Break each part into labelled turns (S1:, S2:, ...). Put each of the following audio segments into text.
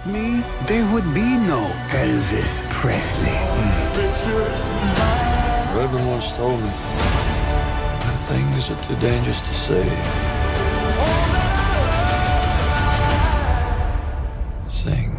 S1: Without me, there would be no Elvis Presley.
S2: Reverend once told me, when things are too dangerous to say, sing.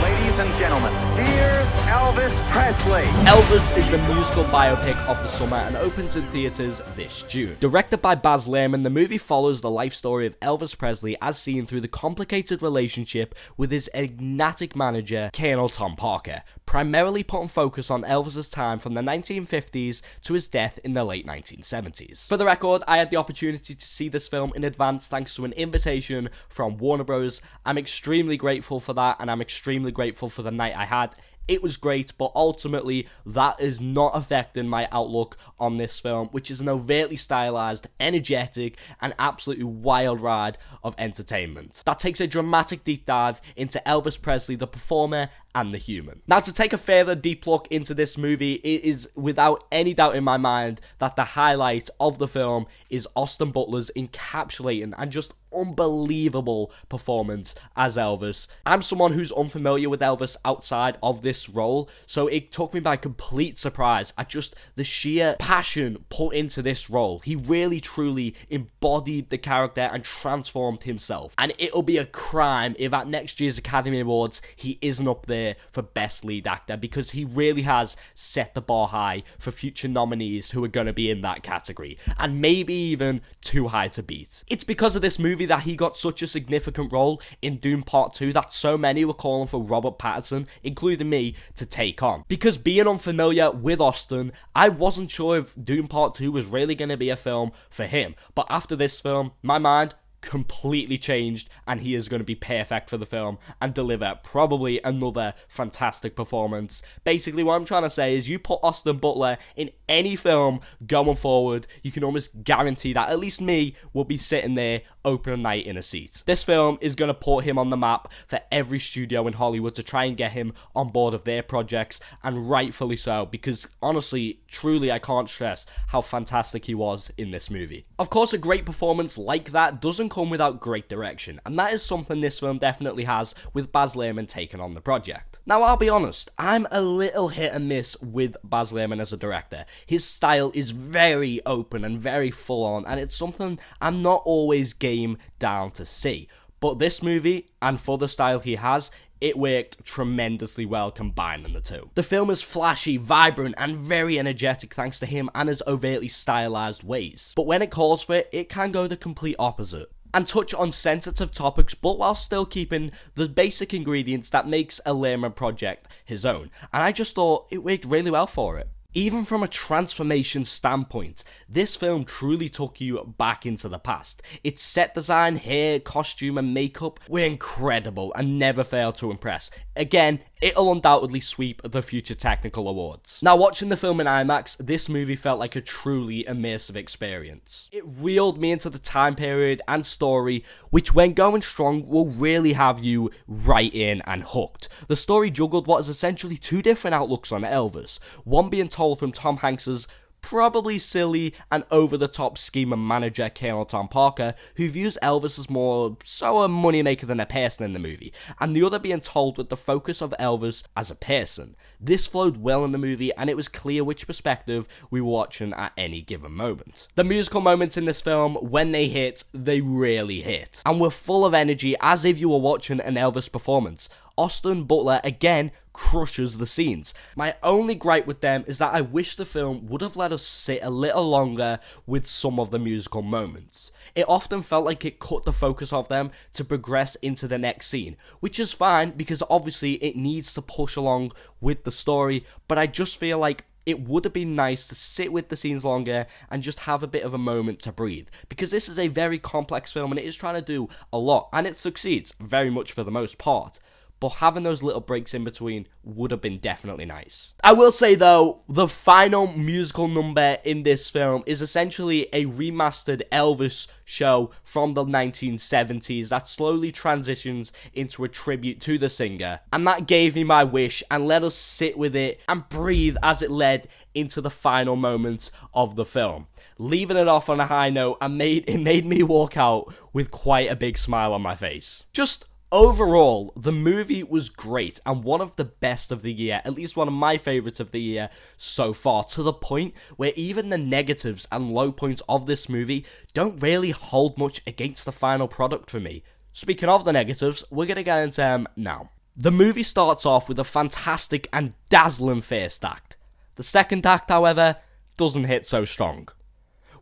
S3: Ladies and gentlemen, here's Elvis Presley.
S4: Elvis is the musical biopic of the summer and opens in theaters this June. Directed by Baz Luhrmann, the movie follows the life story of Elvis Presley as seen through the complicated relationship with his enigmatic manager, Colonel Tom Parker, primarily putting focus on Elvis's time from the 1950s to his death in the late 1970s. For the record, I had the opportunity to see this film in advance thanks to an invitation from Warner Bros. I'm extremely grateful for that, and I'm extremely grateful for the night I had. It was great, but ultimately, that is not affecting my outlook on this film, which is an overtly stylized, energetic, and absolutely wild ride of entertainment that takes a dramatic deep dive into Elvis Presley, the performer and the human. Now, to take a further deep look into this movie, it is without any doubt in my mind that the highlight of the film is Austin Butler's encapsulating and just unbelievable performance as Elvis. I'm someone who's unfamiliar with Elvis outside of this role, so it took me by complete surprise at just the sheer passion put into this role. He really truly embodied the character and transformed himself, and it'll be a crime if at next year's Academy Awards he isn't up there for Best Lead Actor, because he really has set the bar high for future nominees who are going to be in that category, and maybe even too high to beat. It's because of this movie that he got such a significant role in Doom Part 2 that so many were calling for Robert Pattinson, including me, to take on. Because being unfamiliar with Austin, I wasn't sure if Doom Part 2 was really going to be a film for him, but after this film, my mind completely changed, and he is going to be perfect for the film and deliver probably another fantastic performance. Basically, what I'm trying to say is you put Austin Butler in any film going forward, you can almost guarantee that at least me will be sitting there open night in a seat. This film is going to put him on the map for every studio in Hollywood to try and get him on board of their projects, and rightfully so, because honestly, truly, I can't stress how fantastic he was in this movie. Of course, a great performance like that doesn't come without great direction, and that is something this film definitely has, with Baz Luhrmann taking on the project. Now, I'll be honest, I'm a little hit and miss with Baz Luhrmann as a director. His style is very open and very full on, and it's something I'm not always game down to see. But this movie, and for the style he has, it worked tremendously well combining the two. The film is flashy, vibrant, and very energetic thanks to him and his overtly stylized ways. But when it calls for it, it can go the complete opposite and touch on sensitive topics, but while still keeping the basic ingredients that makes a Luhrmann project his own. And I just thought it worked really well for it. Even from a transformation standpoint, this film truly took you back into the past. Its set design, hair, costume, and makeup were incredible and never failed to impress. Again, it'll undoubtedly sweep the future technical awards. Now, watching the film in IMAX, this movie felt like a truly immersive experience. It reeled me into the time period and story, which when going strong will really have you right in and hooked. The story juggled what is essentially two different outlooks on Elvis, one being told from Tom Hanks's probably silly and over-the-top schemer manager, Colonel Tom Parker, who views Elvis as more so a moneymaker than a person in the movie, and the other being told with the focus of Elvis as a person. This flowed well in the movie, and it was clear which perspective we were watching at any given moment. The musical moments in this film, when they hit, they really hit, and were full of energy as if you were watching an Elvis performance. Austin Butler again crushes the scenes. My only gripe with them is that I wish the film would have let us sit a little longer with some of the musical moments. It often felt like it cut the focus of them to progress into the next scene, which is fine because obviously it needs to push along with the story, but I just feel like it would have been nice to sit with the scenes longer and just have a bit of a moment to breathe, because this is a very complex film and it is trying to do a lot, and it succeeds very much for the most part. But having those little breaks in between would have been definitely nice. I will say though, the final musical number in this film is essentially a remastered Elvis show from the 1970s that slowly transitions into a tribute to the singer. And that gave me my wish and let us sit with it and breathe as it led into the final moments of the film, leaving it off on a high note, and it made me walk out with quite a big smile on my face. Just Overall, the movie was great and one of the best of the year, at least one of my favourites of the year so far, to the point where even the negatives and low points of this movie don't really hold much against the final product for me. Speaking of the negatives, we're going to get into them now. The movie starts off with a fantastic and dazzling first act. The second act, however, doesn't hit so strong.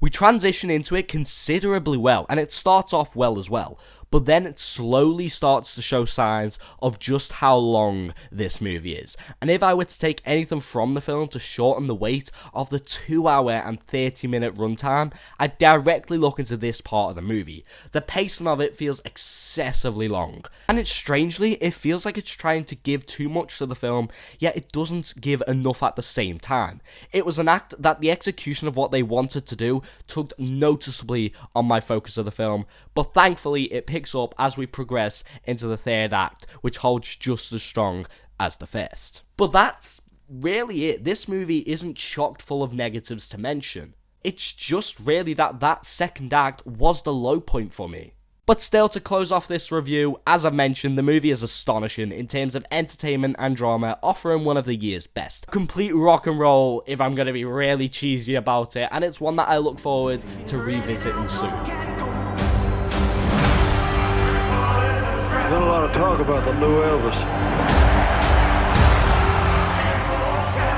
S4: We transition into it considerably well, and it starts off well as well, but then it slowly starts to show signs of just how long this movie is. And if I were to take anything from the film to shorten the wait of the 2-hour and 30-minute runtime, I'd directly look into this part of the movie. The pacing of it feels excessively long, and it feels like it's trying to give too much to the film, yet it doesn't give enough at the same time. It was an act that the execution of what they wanted to do tugged noticeably on my focus of the film, but thankfully it picks up as we progress into the third act, which holds just as strong as the first. But that's really it. This movie isn't chock full of negatives to mention. It's just really that second act was the low point for me. But still, to close off this review, as I mentioned, the movie is astonishing in terms of entertainment and drama, offering one of the year's best. Complete rock and roll, if I'm going to be really cheesy about it, and it's one that I look forward to revisiting soon.
S2: Been a lot of talk about the new Elvis.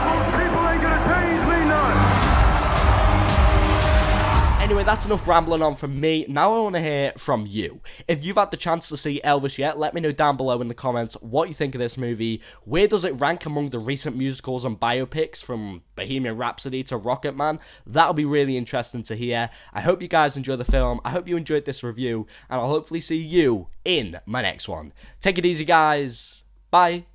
S3: Those people ain't gonna change me none.
S4: Anyway, that's enough rambling on from me. Now I want to hear from you. If you've had the chance to see Elvis yet, let me know down below in the comments what you think of this movie. Where does it rank among the recent musicals and biopics, from Bohemian Rhapsody to Rocketman? That'll be really interesting to hear. I hope you guys enjoy the film. I hope you enjoyed this review, and I'll hopefully see you in my next one. Take it easy, guys. Bye.